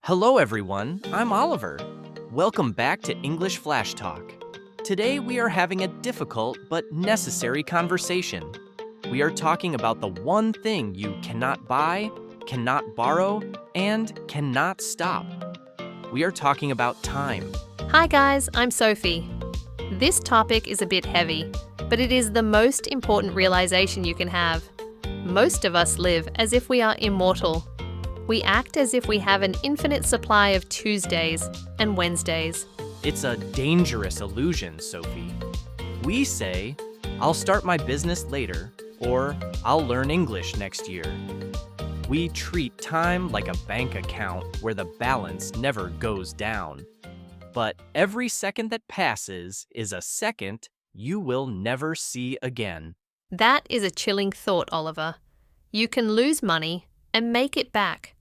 Hello everyone, I'm Oliver. Welcome back to English Flash Talk. Today we are having a difficult but necessary conversation. We are talking about the one thing you cannot buy, cannot borrow, and cannot stop. We are talking about time. Hi guys, I'm Sophie. This topic is a bit heavy, but it is the most important realization you can have. Most of us live as if we are immortal. We act as if we have an infinite supply of Tuesdays and Wednesdays. It's a dangerous illusion, Sophie. We say, I'll start my business later, or I'll learn English next year. We treat time like a bank account where the balance never goes down. But every second that passes is a second you will never see again. That is a chilling thought, Oliver. You can lose money and make it back.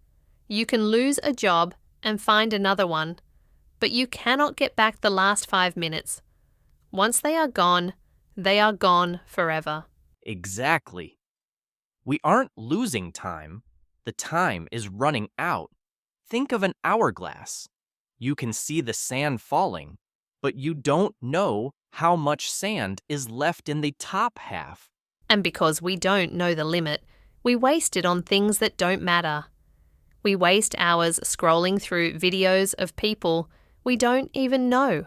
You can lose a job and find another one, but you cannot get back the last 5 minutes. Once they are gone forever. Exactly. We aren't losing time. The time is running out. Think of an hourglass. You can see the sand falling, but you don't know how much sand is left in the top half. And because we don't know the limit, we waste it on things that don't matter. We waste hours scrolling through videos of people we don't even know.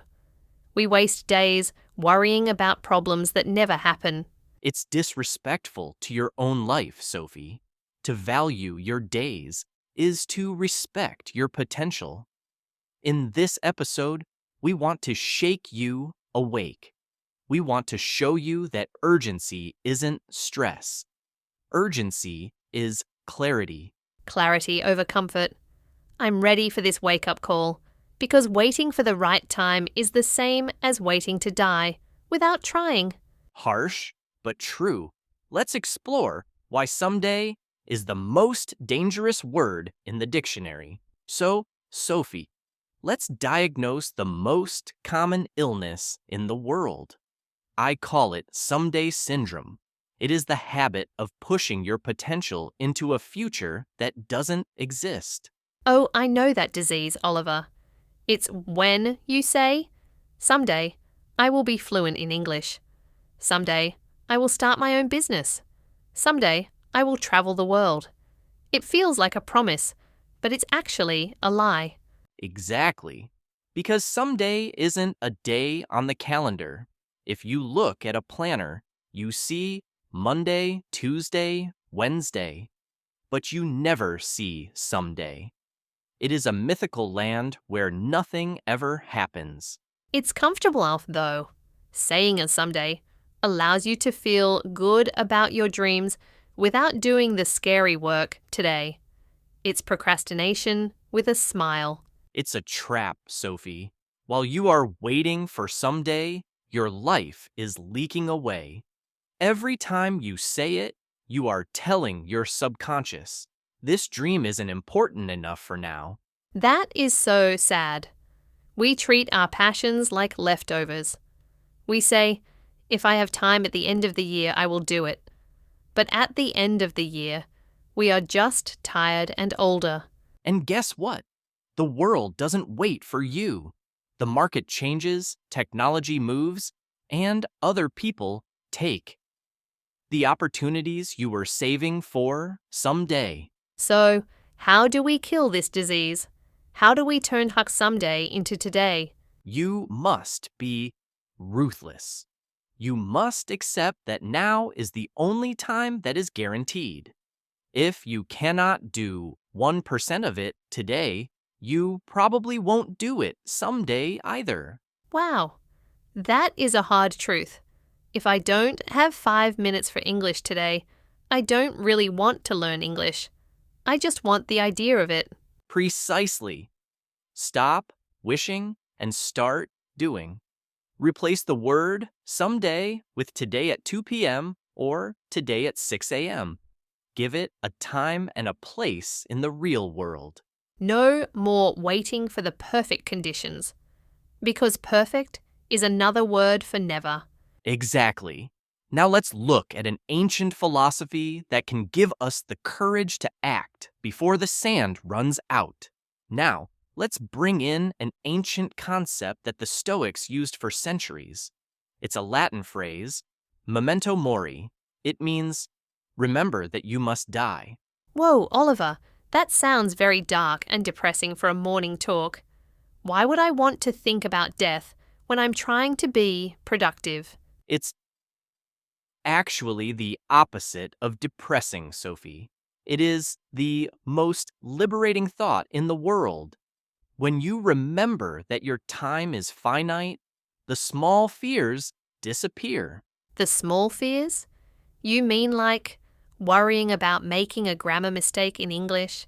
We waste days worrying about problems that never happen. It's disrespectful to your own life, Sophie. To value your days is to respect your potential. In this episode, we want to shake you awake. We want to show you that urgency isn't stress. Urgency is clarity. Clarity over comfort. I'm ready for this wake-up call, because waiting for the right time is the same as waiting to die without trying. Harsh, but true. Let's explore why someday is the most dangerous word in the dictionary. So, Sophie, let's diagnose the most common illness in the world. I call it someday syndrome. It is the habit of pushing your potential into a future that doesn't exist. Oh, I know that disease, Oliver. It's when you say, someday I will be fluent in English. Someday I will start my own business. Someday I will travel the world. It feels like a promise, but it's actually a lie. Exactly. Because someday isn't a day on the calendar. If you look at a planner, you see Monday, Tuesday, Wednesday, but you never see someday. It is a mythical land where nothing ever happens. It's comfortable, though. Saying a someday allows you to feel good about your dreams without doing the scary work today. It's procrastination with a smile. It's a trap, Sophie. While you are waiting for someday, your life is leaking away. Every time you say it, you are telling your subconscious, this dream isn't important enough for now. That is so sad. We treat our passions like leftovers. We say, if I have time at the end of the year, I will do it. But at the end of the year, we are just tired and older. And guess what? The world doesn't wait for you. The market changes, technology moves, and other people take the opportunities you were saving for someday. So, how do we kill this disease? How do we turn Huck someday into today? You must be ruthless. You must accept that now is the only time that is guaranteed. If you cannot do 1% of it today, you probably won't do it someday either. Wow, that is a hard truth. If I don't have 5 minutes for English today, I don't really want to learn English. I just want the idea of it. Precisely. Stop wishing and start doing. Replace the word someday with today at 2 p.m. or today at 6 a.m. Give it a time and a place in the real world. No more waiting for the perfect conditions, because perfect is another word for never. Exactly. Now let's look at an ancient philosophy that can give us the courage to act before the sand runs out. Now, let's bring in an ancient concept that the Stoics used for centuries. It's a Latin phrase, memento mori. It means, remember that you must die. Whoa, Oliver, that sounds very dark and depressing for a morning talk. Why would I want to think about death when I'm trying to be productive? It's actually the opposite of depressing, Sophie. It is the most liberating thought in the world. When you remember that your time is finite, the small fears disappear. The small fears? You mean like worrying about making a grammar mistake in English?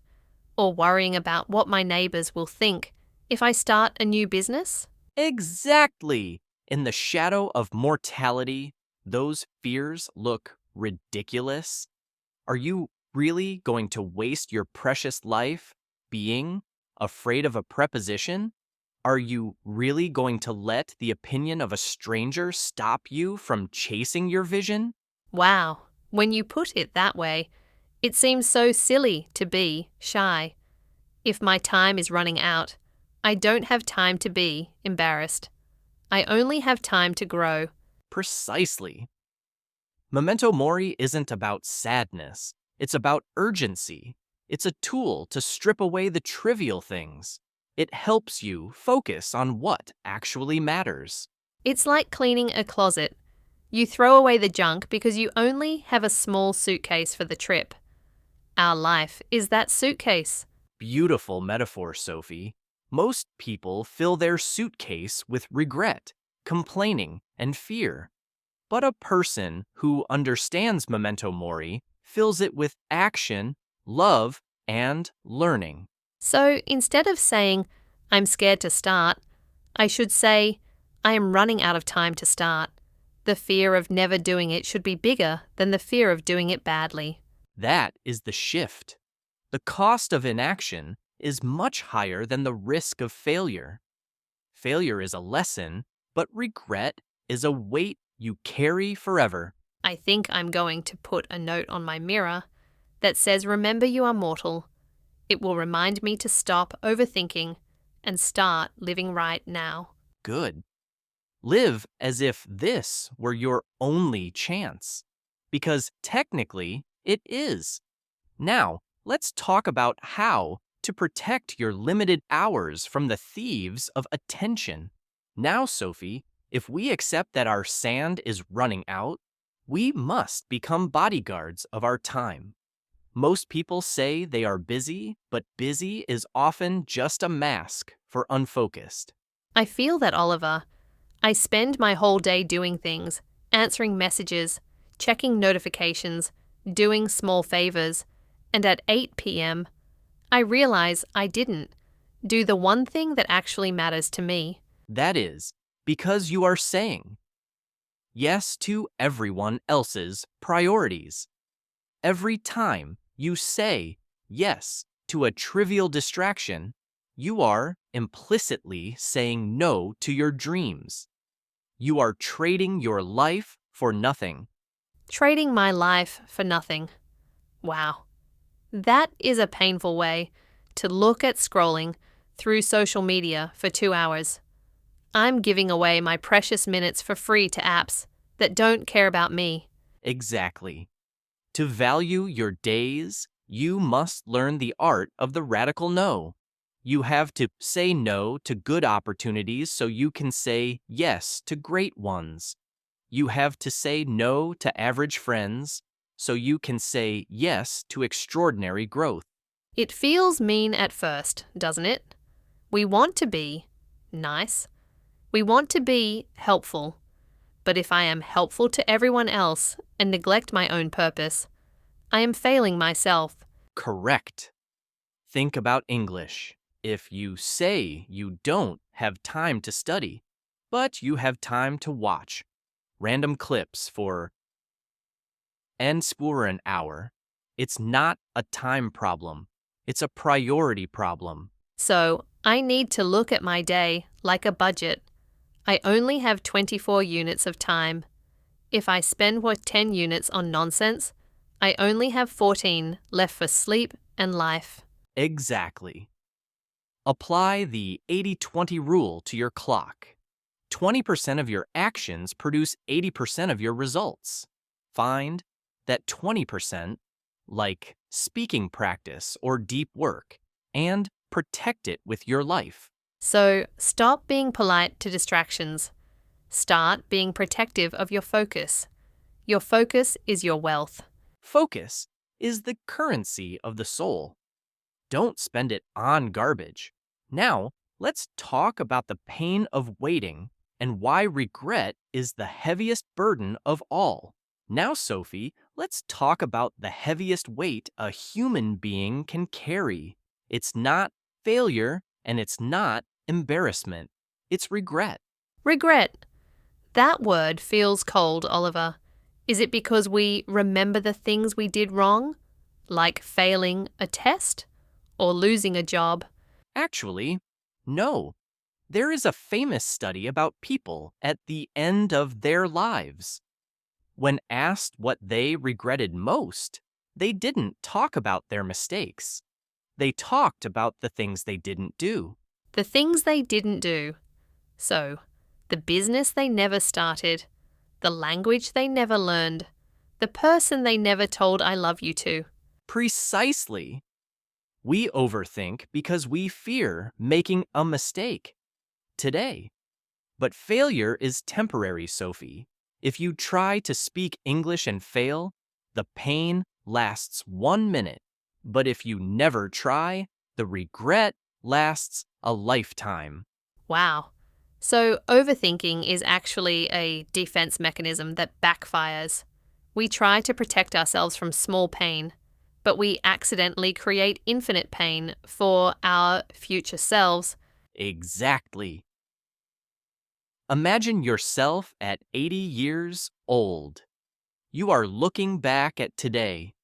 Or worrying about what my neighbours will think if I start a new business? Exactly! In the shadow of mortality, those fears look ridiculous. Are you really going to waste your precious life being afraid of a preposition? Are you really going to let the opinion of a stranger stop you from chasing your vision? Wow, when you put it that way, it seems so silly to be shy. If my time is running out, I don't have time to be embarrassed. I only have time to grow. Precisely. Memento Mori isn't about sadness. It's about urgency. It's a tool to strip away the trivial things. It helps you focus on what actually matters. It's like cleaning a closet. You throw away the junk because you only have a small suitcase for the trip. Our life is that suitcase. Beautiful metaphor, Sophie. Most people fill their suitcase with regret, complaining, and fear. But a person who understands Memento Mori fills it with action, love, and learning. So instead of saying, I'm scared to start, I should say, I am running out of time to start. The fear of never doing it should be bigger than the fear of doing it badly. That is the shift. The cost of inaction is much higher than the risk of failure. Failure is a lesson, but regret is a weight you carry forever. I think I'm going to put a note on my mirror that says, remember you are mortal. It will remind me to stop overthinking and start living right now. Good. Live as if this were your only chance, because technically it is. Now, let's talk about how to protect your limited hours from the thieves of attention. Now, Sophie, if we accept that our sand is running out, we must become bodyguards of our time. Most people say they are busy, but busy is often just a mask for unfocused. I feel that, Oliver. I spend my whole day doing things, answering messages, checking notifications, doing small favors, and at 8 p.m., I realize I didn't do the one thing that actually matters to me. That is, because you are saying yes to everyone else's priorities. Every time you say yes to a trivial distraction, you are implicitly saying no to your dreams. You are trading your life for nothing. Trading my life for nothing. Wow. That is a painful way to look at scrolling through social media for 2 hours. I'm giving away my precious minutes for free to apps that don't care about me. Exactly. To value your days, you must learn the art of the radical no. You have to say no to good opportunities so you can say yes to great ones. You have to say no to average friends so you can say yes to extraordinary growth. It feels mean at first, doesn't it? We want to be nice. We want to be helpful. But if I am helpful to everyone else and neglect my own purpose, I am failing myself. Correct. Think about English. If you say you don't have time to study, but you have time to watch random clips for an hour, it's not a time problem. It's a priority problem. So I need to look at my day like a budget. I only have 24 units of time. If I spend 10 units on nonsense, I only have 14 left for sleep and life. Exactly. Apply the 80-20 rule to your clock. 20% of your actions produce 80% of your results. Find that 20%, like speaking practice or deep work, and protect it with your life. So stop being polite to distractions. Start being protective of your focus. Your focus is your wealth. Focus is the currency of the soul. Don't spend it on garbage. Now, let's talk about the pain of waiting and why regret is the heaviest burden of all. Now, Sophie, let's talk about the heaviest weight a human being can carry. It's not failure and it's not embarrassment. It's regret. Regret. That word feels cold, Oliver. Is it because we remember the things we did wrong, like failing a test or losing a job? Actually, no. There is a famous study about people at the end of their lives. When asked what they regretted most, they didn't talk about their mistakes. They talked about the things they didn't do. The things they didn't do. So, the business they never started, the language they never learned, the person they never told I love you to. Precisely. We overthink because we fear making a mistake today. But failure is temporary, Sophie. If you try to speak English and fail, the pain lasts 1 minute. But if you never try, the regret lasts a lifetime. Wow. So, overthinking is actually a defense mechanism that backfires. We try to protect ourselves from small pain, but we accidentally create infinite pain for our future selves. Exactly. Imagine yourself at 80 years old. You are looking back at today.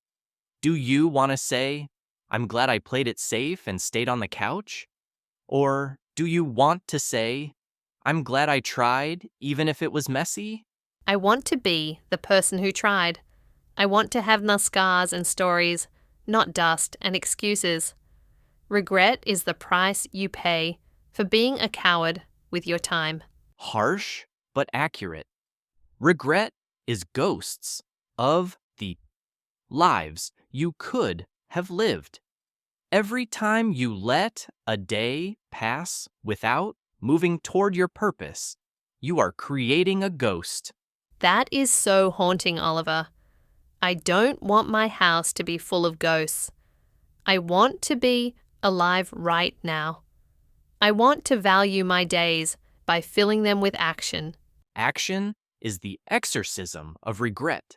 Do you want to say, I'm glad I played it safe and stayed on the couch? Or do you want to say, I'm glad I tried, even if it was messy? I want to be the person who tried. I want to have the scars and stories, not dust and excuses. Regret is the price you pay for being a coward with your time. Harsh, but accurate. Regret is ghosts of the lives you could have lived. Every time you let a day pass without moving toward your purpose, you are creating a ghost. That is so haunting, Oliver. I don't want my house to be full of ghosts. I want to be alive right now. I want to value my days by filling them with action. Action is the exorcism of regret.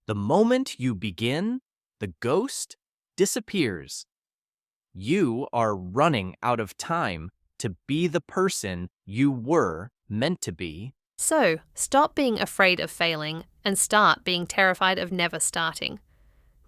The moment you begin, the ghost disappears. You are running out of time to be the person you were meant to be. So, stop being afraid of failing and start being terrified of never starting.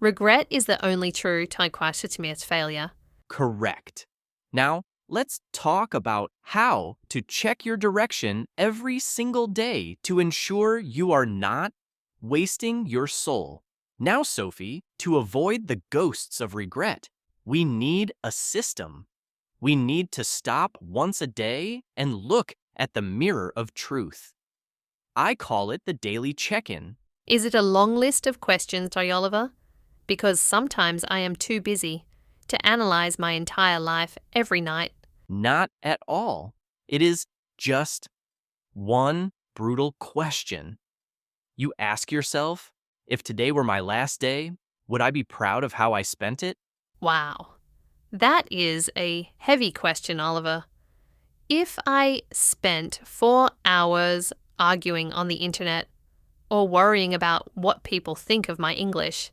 Regret is the only true taikwaishitimi's failure. Correct. Now, let's talk about how to check your direction every single day to ensure you are not wasting your soul. Now, Sophie, to avoid the ghosts of regret, we need a system. We need to stop once a day and look at the mirror of truth. I call it the daily check-in. Is it a long list of questions, Oliver? Because sometimes I am too busy to analyze my entire life every night. Not at all. It is just one brutal question. You ask yourself, if today were my last day, would I be proud of how I spent it? Wow. That is a heavy question, Oliver. If I spent 4 hours arguing on the internet or worrying about what people think of my English,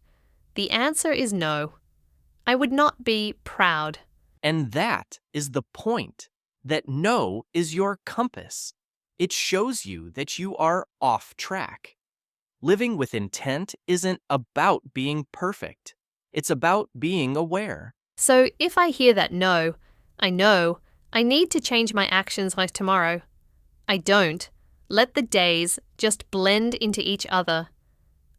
the answer is no. I would not be proud. And that is the point, that no is your compass. It shows you that you are off track. Living with intent isn't about being perfect. It's about being aware. So if I hear that no, I know I need to change my actions like tomorrow. I don't let the days just blend into each other.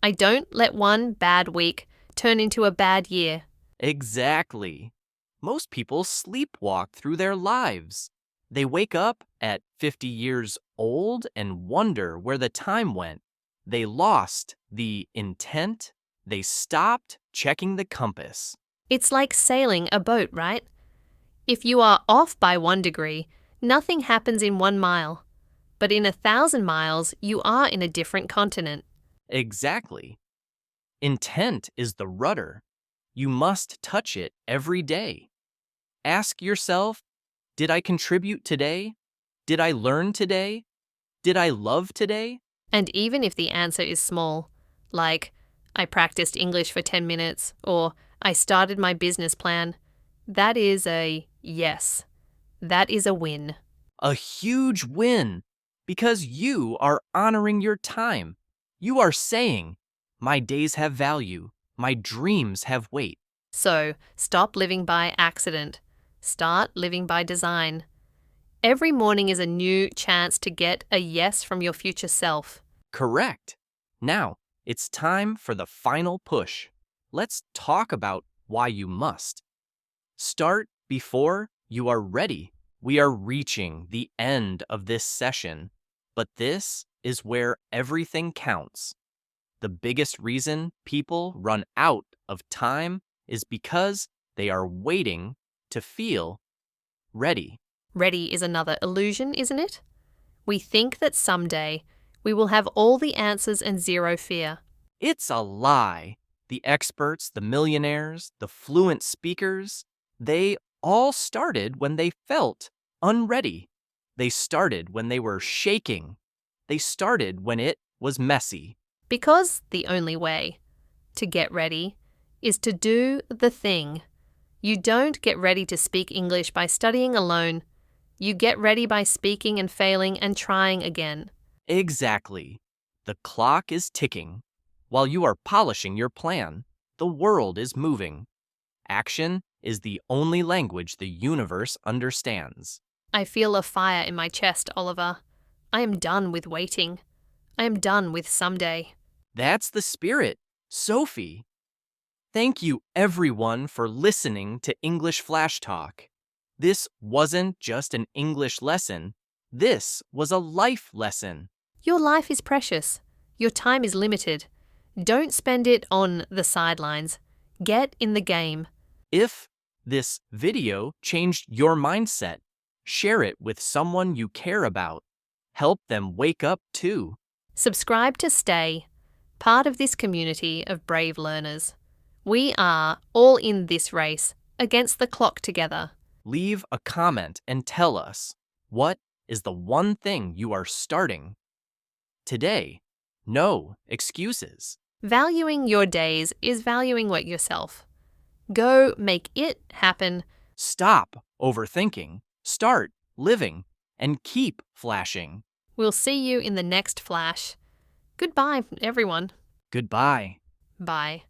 I don't let one bad week turn into a bad year. Exactly. Most people sleepwalk through their lives. They wake up at 50 years old and wonder where the time went. They lost the intent. They stopped checking the compass. It's like sailing a boat, right? If you are off by 1 degree, nothing happens in 1 mile. But in 1,000 miles, you are in a different continent. Exactly. Intent is the rudder. You must touch it every day. Ask yourself, did I contribute today? Did I learn today? Did I love today? And even if the answer is small, like, I practiced English for 10 minutes, or I started my business plan, that is a yes. That is a win. A huge win, because you are honoring your time. You are saying, my days have value. My dreams have weight. So, stop living by accident. Start living by design. Every morning is a new chance to get a yes from your future self. Correct. Now, it's time for the final push. Let's talk about why you must. Start before you are ready. We are reaching the end of this session, but this is where everything counts. The biggest reason people run out of time is because they are waiting to feel ready. Ready is another illusion, isn't it? We think that someday we will have all the answers and zero fear. It's a lie. The experts, the millionaires, the fluent speakers, they all started when they felt unready. They started when they were shaking. They started when it was messy. Because the only way to get ready is to do the thing. You don't get ready to speak English by studying alone. You get ready by speaking and failing and trying again. Exactly. The clock is ticking. While you are polishing your plan, the world is moving. Action is the only language the universe understands. I feel a fire in my chest, Oliver. I am done with waiting. I am done with someday. That's the spirit, Sophie. Thank you, everyone, for listening to English Flash Talk. This wasn't just an English lesson. This was a life lesson. Your life is precious. Your time is limited. Don't spend it on the sidelines. Get in the game. If this video changed your mindset, share it with someone you care about. Help them wake up too. Subscribe to stay part of this community of brave learners. We are all in this race against the clock together. Leave a comment and tell us, what is the one thing you are starting today? No excuses. Valuing your days is valuing what yourself. Go make it happen. Stop overthinking. Start living and keep flashing. We'll see you in the next flash. Goodbye, everyone. Goodbye. Bye.